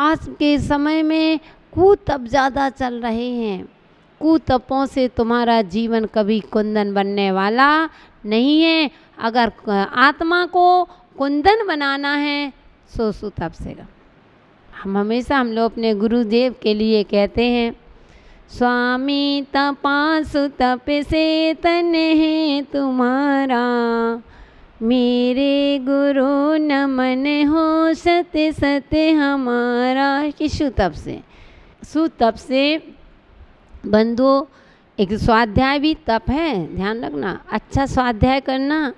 आज के समय में कुतप ज़्यादा चल रहे हैं। कुतपों से तुम्हारा जीवन कभी कुंदन बनने वाला नहीं है। अगर आत्मा को कुंदन बनाना है सो सुतप से। हम लोग अपने गुरुदेव के लिए कहते हैं, स्वामी तपा सुतप से तन है तुम्हारा, मेरे गुरु नमन हो सत सत हमारा। कि सुतप से बंधु एक स्वाध्याय भी तप है, ध्यान रखना। अच्छा स्वाध्याय करना,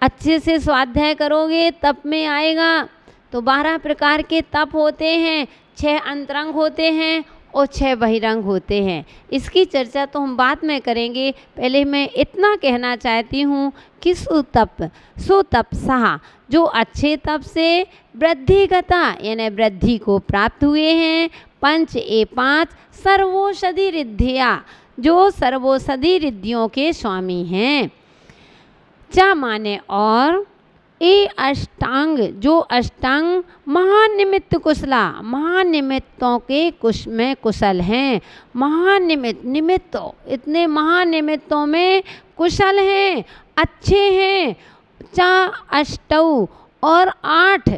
अच्छे से स्वाध्याय करोगे तप में आएगा। तो 12 प्रकार के तप होते हैं, 6 अंतरंग होते हैं और 6 बहिरंग होते हैं। इसकी चर्चा तो हम बाद में करेंगे। पहले मैं इतना कहना चाहती हूँ कि सुतप सहा, जो अच्छे तप से वृद्धिगता यानी वृद्धि को प्राप्त हुए हैं। 5 सर्वौषधि रिद्धिया, जो सर्वौषधि रिद्धियों के स्वामी हैं। चा माने और, ए अष्टांग, जो अष्टांग महानिमित्त कुशला, महानिमित्तों के में कुशल हैं। निमित्त इतने महानिमित्तों में कुशल हैं, अच्छे हैं। चा अष्टौ और 8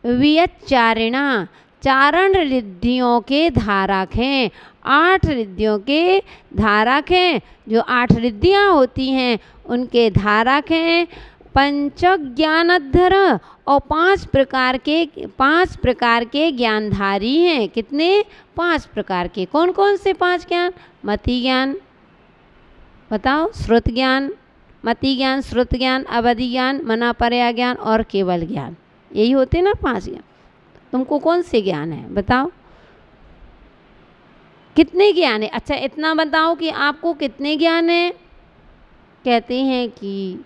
वियच्चारिणा, चारण रिद्धियों के धारक हैं। 8 रिद्धियों के धारक हैं। जो 8 रिद्धियाँ होती हैं उनके धारक हैं। पंच ज्ञानधर और 5 प्रकार के ज्ञानधारी हैं। कितने? 5 प्रकार के। कौन कौन से 5 ज्ञान? मति ज्ञान, बताओ, श्रुत ज्ञान, मति ज्ञान, श्रुत ज्ञान, अवधि ज्ञान, मनापर्या ज्ञान और केवल ज्ञान। यही होते ना 5 ज्ञान। तुमको कौन से ज्ञान है बताओ? कितने ज्ञान है? अच्छा इतना बताओ कि आपको कितने ज्ञान है? कहते हैं कि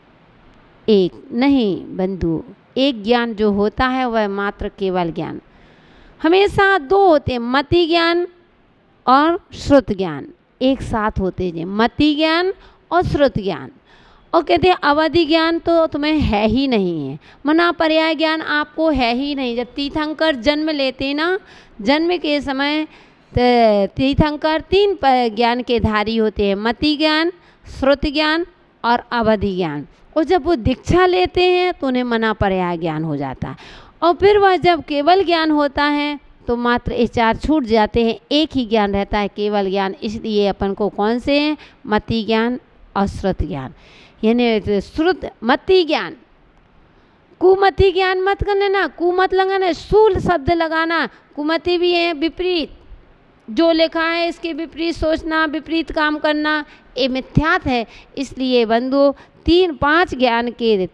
एक नहीं बंधु, एक ज्ञान जो होता है वह मात्र केवल ज्ञान। हमेशा 2 होते हैं, मति ज्ञान और श्रुत ज्ञान एक साथ होते हैं, मति ज्ञान और श्रुत ज्ञान। और कहते हैं अवधि ज्ञान तो तुम्हें है ही नहीं है, मनापर्याय ज्ञान आपको है ही नहीं। जब तीर्थंकर जन्म लेते ना, जन्म के समय तीर्थंकर 3 ज्ञान के धारी होते हैं, मति ज्ञान, श्रुत ज्ञान और अवधि ज्ञान। और जब वो दीक्षा लेते हैं तो उन्हें मनापर्याय ज्ञान हो जाता है। और फिर वह जब केवल ज्ञान होता है तो मात्र ये 4 छूट जाते हैं, एक ही ज्ञान रहता है, केवल ज्ञान। इसलिए अपन को कौन से हैं? मति ज्ञान और श्रुत ज्ञान। यानी श्रुत मति ज्ञान, कुमति ज्ञान मत कर लेना, कु मत लगाना, शूल शब्द लगाना। कुमति भी है विपरीत, जो लिखा है इसके विपरीत सोचना, विपरीत काम करना, ये मिथ्यात है। इसलिए बंधु 5 ज्ञान के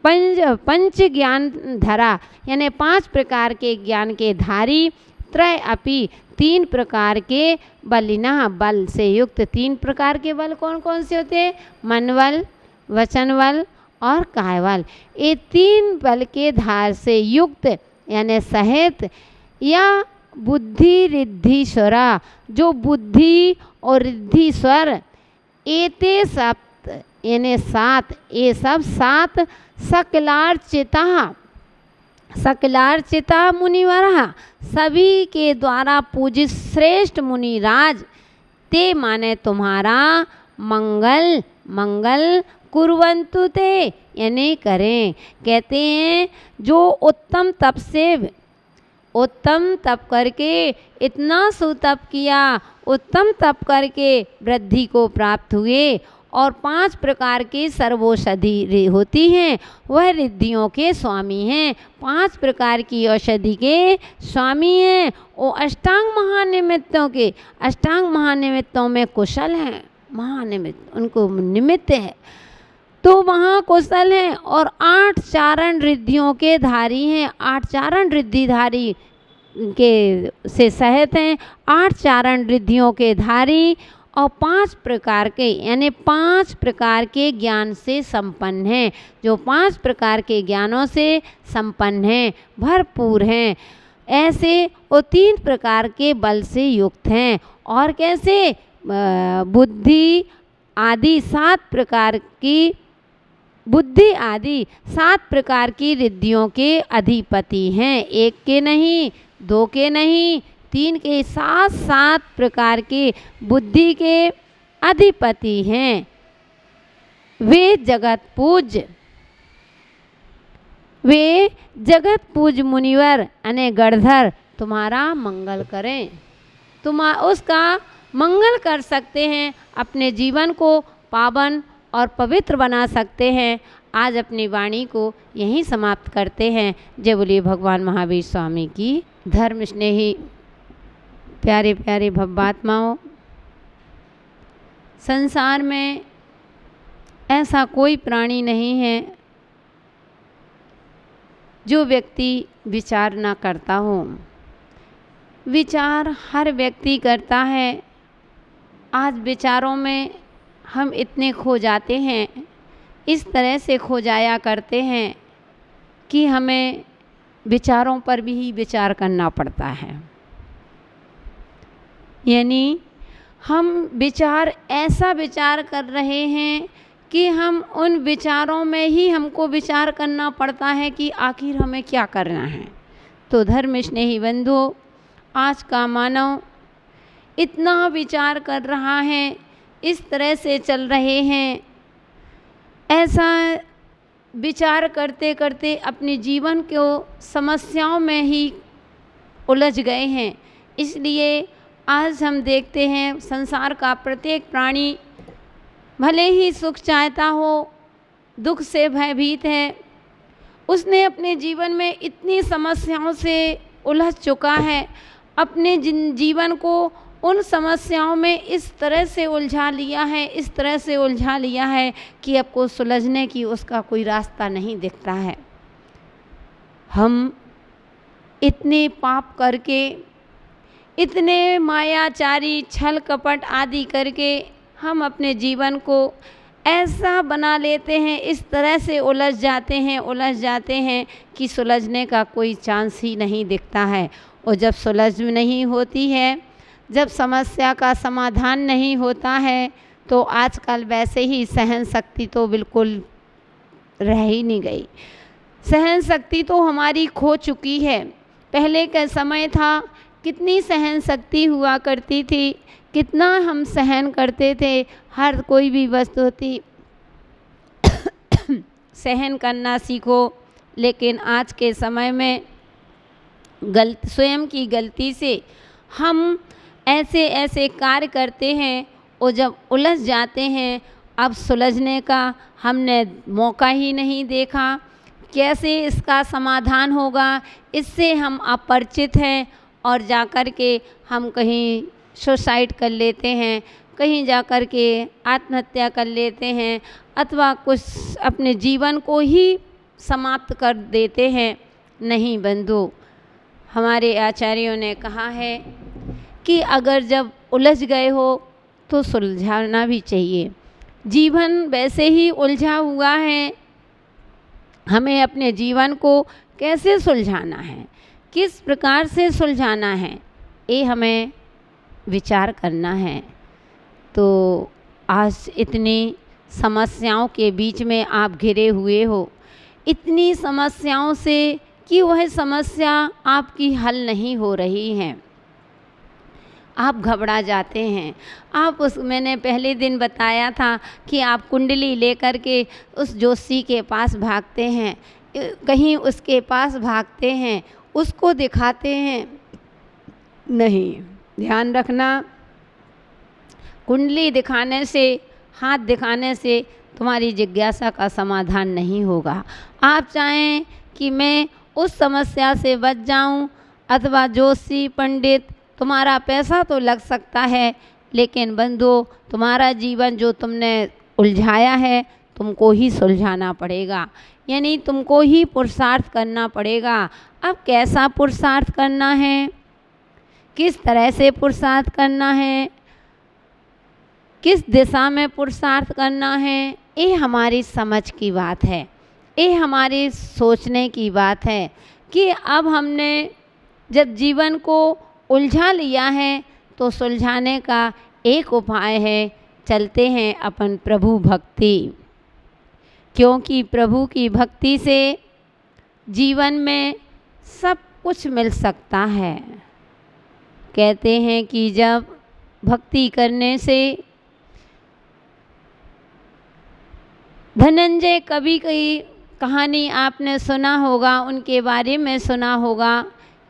पंच ज्ञान धरा यानी 5 प्रकार के ज्ञान के धारी, त्रय अपि 3 प्रकार के बलिना, बल से युक्त। 3 प्रकार के बल कौन कौन से होते हैं? मन बल, वचन बल और काय बल। ये 3 बल के धार से युक्त यानी सहित या बुद्धि रिद्धि स्वरा, जो बुद्धि और रिद्धि स्वर एते सप्त यानी 7, ये सब 7 सकलार्चिता मुनिवरा, सभी के द्वारा पूजित श्रेष्ठ मुनिराज। ते माने तुम्हारा मंगल कुर्वन्तु ते यानी करें। कहते हैं जो उत्तम तप करके इतना सुतप किया, उत्तम तप करके वृद्धि को प्राप्त हुए और 5 प्रकार की सर्वौषधि होती हैं, वह रिद्धियों के स्वामी हैं। 5 प्रकार की औषधि के स्वामी हैं। वो अष्टांग महानिमित्तों में कुशल हैं। महानिमित्त उनको निमित्त है तो वहाँ कुशल हैं। और 8 चारण रिद्धियों के धारी हैं। 8 चारण रिद्धिधारी के से सहित हैं। 8 चारण रिद्धियों के धारी और 5 प्रकार के यानी 5 प्रकार के ज्ञान से संपन्न हैं। जो 5 प्रकार के ज्ञानों से संपन्न हैं, भरपूर हैं, ऐसे वो 3 प्रकार के बल से युक्त हैं। और कैसे? बुद्धि आदि 7 प्रकार की बुद्धि आदि 7 प्रकार की रिद्धियों के अधिपति हैं। एक के नहीं, 2 के नहीं, 3 के, 7 प्रकार के बुद्धि के अधिपति हैं। वे जगत पूज मुनिवर अने गणधर तुम्हारा मंगल करें। तुम उसका मंगल कर सकते हैं, अपने जीवन को पावन और पवित्र बना सकते हैं। आज अपनी वाणी को यहीं समाप्त करते हैं। जय बोलिए भगवान महावीर स्वामी की। धर्म स्नेही प्यारे प्यारे भव्यात्माओं, संसार में ऐसा कोई प्राणी नहीं है जो व्यक्ति विचार ना करता हो। विचार हर व्यक्ति करता है। आज विचारों में हम इतने खो जाते हैं, इस तरह से खो जाया करते हैं कि हमें विचारों पर भी ही विचार करना पड़ता है। यानी हम ऐसा विचार कर रहे हैं कि हम उन विचारों में ही हमको विचार करना पड़ता है कि आखिर हमें क्या करना है। तो धर्म स्नेही बंधुओं, आज का मानव इतना विचार कर रहा है, इस तरह से चल रहे हैं, ऐसा विचार करते करते अपने जीवन को समस्याओं में ही उलझ गए हैं। इसलिए आज हम देखते हैं संसार का प्रत्येक प्राणी भले ही सुख चाहता हो, दुख से भयभीत है। उसने अपने जीवन में इतनी समस्याओं से उलझ चुका है, अपने जीवन को उन समस्याओं में इस तरह से उलझा लिया है कि अब को सुलझने की उसका कोई रास्ता नहीं दिखता है। हम इतने पाप करके, इतने मायाचारी छल कपट आदि करके हम अपने जीवन को ऐसा बना लेते हैं, इस तरह से उलझ जाते हैं कि सुलझने का कोई चांस ही नहीं दिखता है। और जब सुलझ नहीं होती है, जब समस्या का समाधान नहीं होता है, तो आजकल वैसे ही सहन शक्ति तो बिल्कुल रह ही नहीं गई। सहन शक्ति तो हमारी खो चुकी है। पहले का समय था, कितनी सहन शक्ति हुआ करती थी, कितना हम सहन करते थे। हर कोई भी वस्तु थी सहन करना सीखो। लेकिन आज के समय में स्वयं की गलती से हम ऐसे कार्य करते हैं और जब उलझ जाते हैं, अब सुलझने का हमने मौका ही नहीं देखा। कैसे इसका समाधान होगा, इससे हम अपरिचित हैं और जाकर के हम कहीं सुसाइड कर लेते हैं, कहीं जाकर के आत्महत्या कर लेते हैं, अथवा कुछ अपने जीवन को ही समाप्त कर देते हैं। नहीं बंधु, हमारे आचार्यों ने कहा है कि अगर जब उलझ गए हो तो सुलझाना भी चाहिए। जीवन वैसे ही उलझा हुआ है, हमें अपने जीवन को कैसे सुलझाना है, किस प्रकार से सुलझाना है, ये हमें विचार करना है। तो आज इतनी समस्याओं के बीच में आप घिरे हुए हो, इतनी समस्याओं से कि वह समस्या आपकी हल नहीं हो रही है, आप घबरा जाते हैं। मैंने पहले दिन बताया था कि आप कुंडली लेकर के उस जोशी के पास भागते हैं, कहीं उसके पास भागते हैं, उसको दिखाते हैं। नहीं, ध्यान रखना, कुंडली दिखाने से, हाथ दिखाने से तुम्हारी जिज्ञासा का समाधान नहीं होगा। आप चाहें कि मैं उस समस्या से बच जाऊं, अथवा जोशी पंडित, तुम्हारा पैसा तो लग सकता है, लेकिन बंधु तुम्हारा जीवन जो तुमने उलझाया है, तुमको ही सुलझाना पड़ेगा। यानी तुमको ही पुरुषार्थ करना पड़ेगा। अब कैसा पुरुषार्थ करना है, किस तरह से पुरुषार्थ करना है, किस दिशा में पुरुषार्थ करना है, ये हमारी समझ की बात है, ये हमारी सोचने की बात है कि अब हमने जब जीवन को उलझा लिया है तो सुलझाने का एक उपाय है, चलते हैं अपन प्रभु भक्ति। क्योंकि प्रभु की भक्ति से जीवन में सब कुछ मिल सकता है। कहते हैं कि जब भक्ति करने से, धनंजय कवि की कहानी आपने सुना होगा, उनके बारे में सुना होगा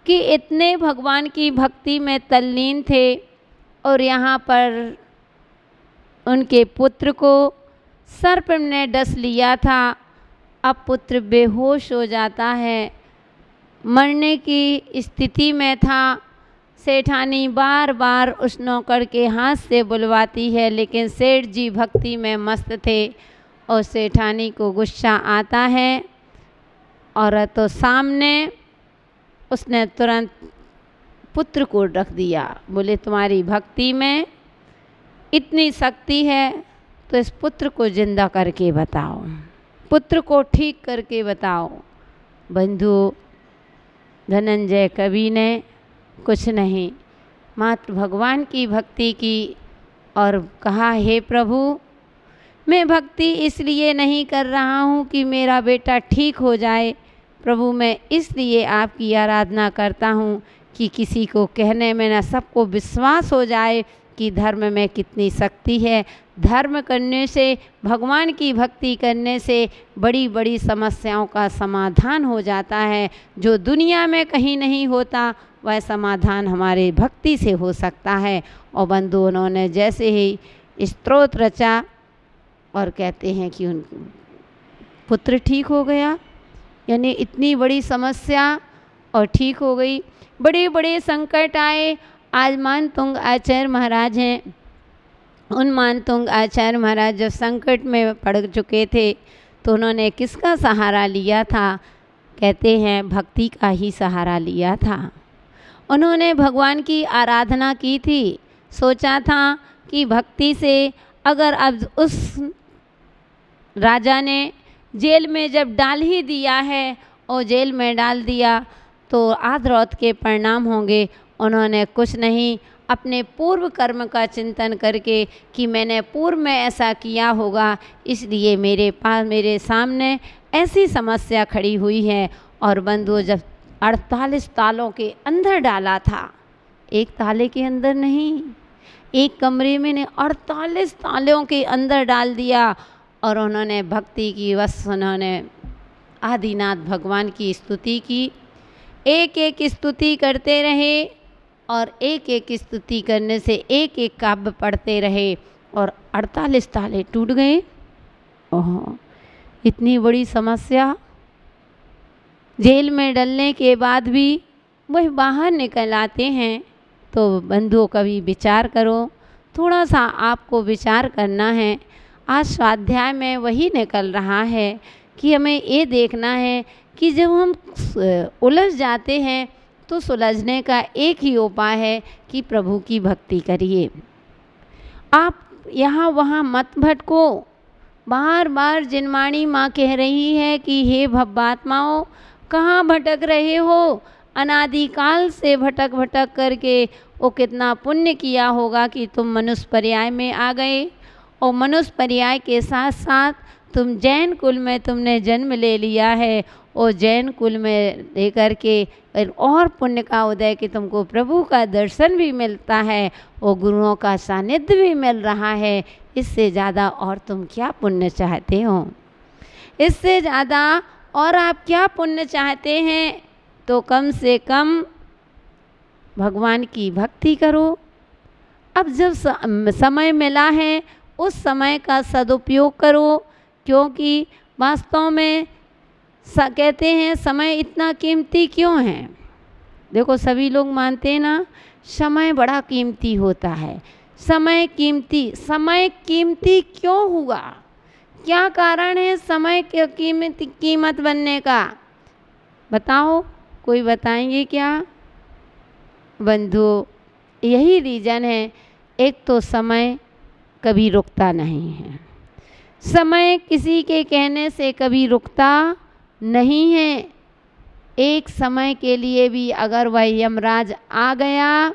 कि इतने भगवान की भक्ति में तल्लीन थे और यहाँ पर उनके पुत्र को सर्प ने डस लिया था। अब पुत्र बेहोश हो जाता है, मरने की स्थिति में था। सेठानी बार बार उस नौकर के हाथ से बुलवाती है, लेकिन सेठ जी भक्ति में मस्त थे और सेठानी को गुस्सा आता है और तो सामने उसने तुरंत पुत्र को रख दिया। बोले तुम्हारी भक्ति में इतनी शक्ति है तो इस पुत्र को जिंदा करके बताओ, पुत्र को ठीक करके बताओ। बंधु धनंजय कवि ने कुछ नहीं, मात्र भगवान की भक्ति की और कहा, हे प्रभु, मैं भक्ति इसलिए नहीं कर रहा हूँ कि मेरा बेटा ठीक हो जाए। प्रभु, मैं इसलिए आपकी आराधना करता हूँ कि किसी को कहने में न सबको विश्वास हो जाए कि धर्म में कितनी शक्ति है। धर्म करने से, भगवान की भक्ति करने से बड़ी बड़ी समस्याओं का समाधान हो जाता है। जो दुनिया में कहीं नहीं होता वह समाधान हमारे भक्ति से हो सकता है। और बंधु उन्होंने जैसे ही स्तोत्र रचा और कहते हैं कि उन पुत्र ठीक हो गया, यानी इतनी बड़ी समस्या और ठीक हो गई। बड़े बड़े संकट आए। आज मानतुंग आचार्य महाराज हैं, उन मानतुंग आचार्य महाराज जब संकट में पड़ चुके थे तो उन्होंने किसका सहारा लिया था? कहते हैं भक्ति का ही सहारा लिया था। उन्होंने भगवान की आराधना की थी, सोचा था कि भक्ति से अगर अब उस राजा ने जेल में जब डाल ही दिया है और जेल में डाल दिया तो आदरौत के परिणाम होंगे। उन्होंने कुछ नहीं, अपने पूर्व कर्म का चिंतन करके कि मैंने पूर्व में ऐसा किया होगा, इसलिए मेरे सामने ऐसी समस्या खड़ी हुई है। और बंधु जब 48 तालों के अंदर डाला था, एक ताले के अंदर नहीं, एक कमरे में ने 48 तालों के अंदर डाल दिया। और उन्होंने भक्ति की, बस उन्होंने आदिनाथ भगवान की स्तुति की, एक एक स्तुति करते रहे और एक एक स्तुति करने से एक एक काव्य पढ़ते रहे और 48 ताले टूट गए। ओह, इतनी बड़ी समस्या। जेल में डलने के बाद भी वह बाहर निकल आते हैं। तो बंधुओं कभी विचार करो, थोड़ा सा आपको विचार करना है। आज स्वाध्याय में वही निकल रहा है कि हमें ये देखना है कि जब हम उलझ जाते हैं तो सुलझने का एक ही उपाय है कि प्रभु की भक्ति करिए। आप यहाँ वहाँ मत भटको। बार बार जिनवाणी माँ कह रही है कि हे भव्यात्माओं, कहाँ भटक रहे हो? अनादिकाल से भटक भटक करके वो कितना पुण्य किया होगा कि तुम मनुष्य पर्याय में आ गए। और मनुष्य पर्याय के साथ साथ तुम जैन कुल में तुमने जन्म ले लिया है और जैन कुल में लेकर के और पुण्य का उदय कि तुमको प्रभु का दर्शन भी मिलता है और गुरुओं का सानिध्य भी मिल रहा है। इससे ज़्यादा और तुम क्या पुण्य चाहते हो? इससे ज़्यादा और आप क्या पुण्य चाहते हैं? तो कम से कम भगवान की भक्ति करो। अब जब समय मिला है उस समय का सदुपयोग करो, क्योंकि वास्तव में कहते हैं समय इतना कीमती क्यों है। देखो सभी लोग मानते हैं ना, समय बड़ा कीमती होता है। समय कीमती क्यों हुआ? क्या कारण है समय के कीमत बनने का? बताओ, कोई बताएंगे क्या? बंधु, यही रीज़न है। एक तो समय कभी रुकता नहीं है। समय किसी के कहने से कभी रुकता नहीं है। एक समय के लिए भी अगर वह यमराज आ गया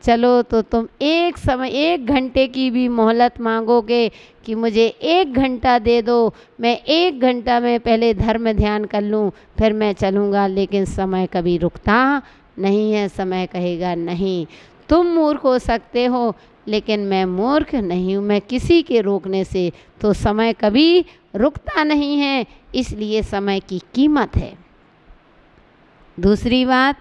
चलो तो तुम एक घंटे की भी मोहलत मांगोगे कि मुझे 1 घंटा दे दो, मैं 1 घंटा में पहले धर्म ध्यान कर लूँ फिर मैं चलूँगा, लेकिन समय कभी रुकता नहीं है। समय कहेगा नहीं, तुम मूर्ख हो सकते हो लेकिन मैं मूर्ख नहीं हूँ, मैं किसी के रोकने से तो समय कभी रुकता नहीं है, इसलिए समय की कीमत है। दूसरी बात,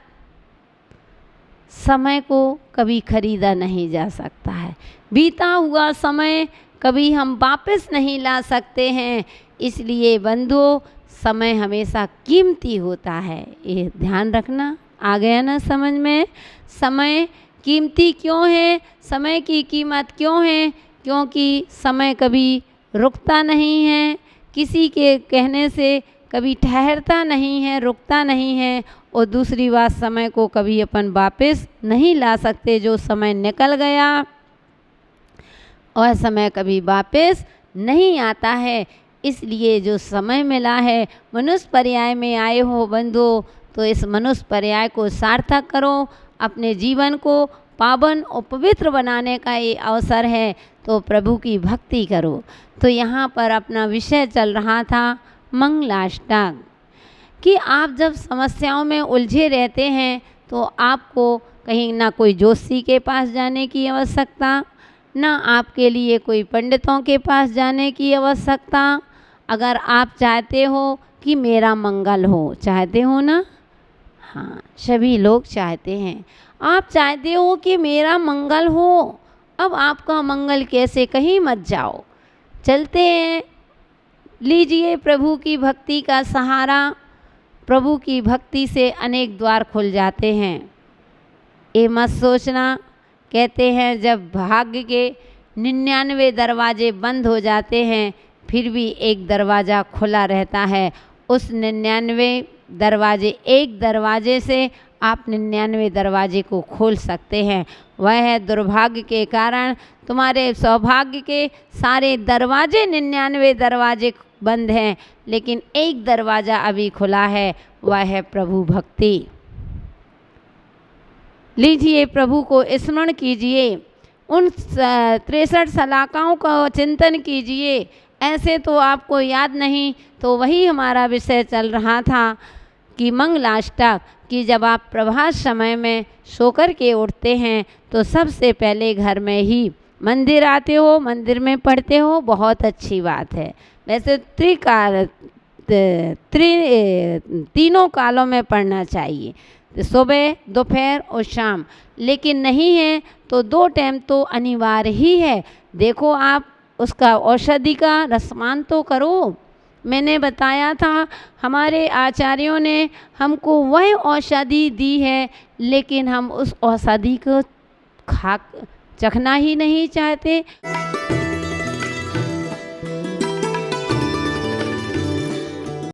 समय को कभी खरीदा नहीं जा सकता है। बीता हुआ समय कभी हम वापस नहीं ला सकते हैं, इसलिए बंधुओं समय हमेशा कीमती होता है। ये ध्यान रखना। आ गया ना समझ में? समय कीमती क्यों है? समय की कीमत क्यों है? क्योंकि समय कभी रुकता नहीं है, किसी के कहने से कभी ठहरता नहीं है, रुकता नहीं है। और दूसरी बात, समय को कभी अपन वापस नहीं ला सकते। जो समय निकल गया और समय कभी वापस नहीं आता है, इसलिए जो समय मिला है, मनुष्य पर्याय में आए हो बंधुओं, तो इस मनुष्य पर्याय को सार्थक करो। अपने जीवन को पावन और पवित्र बनाने का ये अवसर है, तो प्रभु की भक्ति करो। तो यहाँ पर अपना विषय चल रहा था मंगलाष्टक, कि आप जब समस्याओं में उलझे रहते हैं तो आपको कहीं ना कोई जोशी के पास जाने की आवश्यकता, ना आपके लिए कोई पंडितों के पास जाने की आवश्यकता। अगर आप चाहते हो कि मेरा मंगल हो, चाहते हो ना? हाँ, सभी लोग चाहते हैं। आप चाहते हो कि मेरा मंगल हो, अब आपका मंगल कैसे, कहीं मत जाओ, चलते हैं, लीजिए प्रभु की भक्ति का सहारा। प्रभु की भक्ति से अनेक द्वार खुल जाते हैं। ये मत सोचना, कहते हैं जब भाग्य के 99 दरवाजे बंद हो जाते हैं फिर भी एक दरवाज़ा खुला रहता है। उस 99 दरवाजे, एक दरवाजे से आप 99 दरवाजे को खोल सकते हैं। वह है दुर्भाग्य के कारण तुम्हारे सौभाग्य के सारे दरवाजे, 99 दरवाजे बंद हैं, लेकिन एक दरवाज़ा अभी खुला है, वह है प्रभु भक्ति। लीजिए, प्रभु को स्मरण कीजिए, उन 63 सलाकाओं का चिंतन कीजिए। ऐसे तो आपको याद नहीं, तो वही हमारा विषय चल रहा था कि मंगलाष्टक, कि जब आप प्रभात समय में सोकर के उठते हैं तो सबसे पहले घर में ही मंदिर आते हो, मंदिर में पढ़ते हो, बहुत अच्छी बात है। वैसे तीनों कालों में पढ़ना चाहिए, सुबह, दोपहर और शाम, लेकिन नहीं है तो 2 टाइम तो अनिवार्य ही है। देखो, आप उसका औषधि का रसमान तो करो। मैंने बताया था, हमारे आचार्यों ने हमको वह औषधि दी है, लेकिन हम उस औषधि को चखना ही नहीं चाहते।